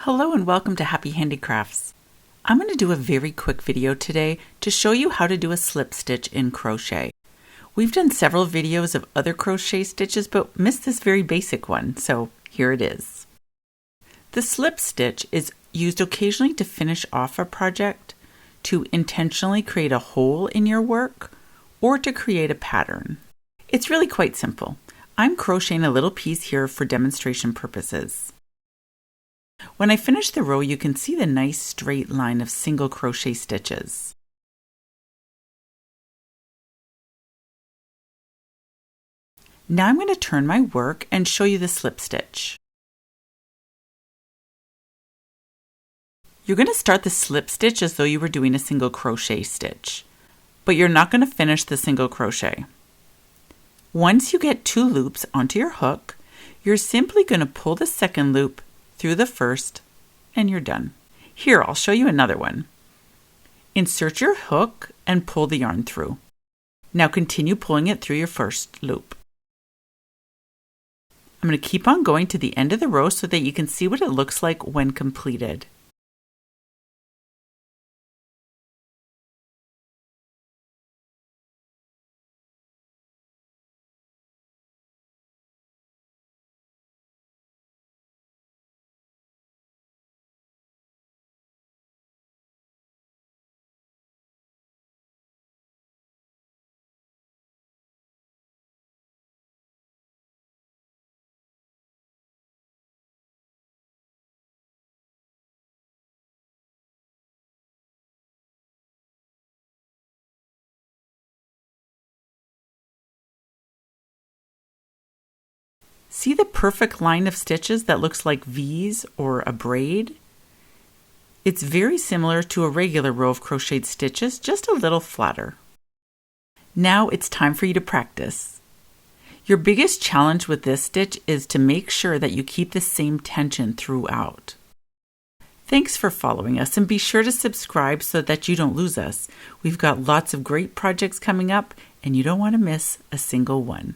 Hello and welcome to Happy Handicrafts. I'm going to do a very quick video today to show you how to do a slip stitch in crochet. We've done several videos of other crochet stitches but missed this very basic one, so here it is. The slip stitch is used occasionally to finish off a project, to intentionally create a hole in your work, or to create a pattern. It's really quite simple. I'm crocheting a little piece here for demonstration purposes. When I finish the row, you can see the nice straight line of single crochet stitches. Now I'm going to turn my work and show you the slip stitch. You're going to start the slip stitch as though you were doing a single crochet stitch, but you're not going to finish the single crochet. Once you get 2 loops onto your hook, you're simply going to pull the second loop through the first, and you're done. Here, I'll show you another one. Insert your hook and pull the yarn through. Now continue pulling it through your first loop. I'm going to keep on going to the end of the row so that you can see what it looks like when completed. See the perfect line of stitches that looks like V's or a braid? It's very similar to a regular row of crocheted stitches, just a little flatter. Now it's time for you to practice. Your biggest challenge with this stitch is to make sure that you keep the same tension throughout. Thanks for following us, and be sure to subscribe so that you don't lose us. We've got lots of great projects coming up and you don't want to miss a single one.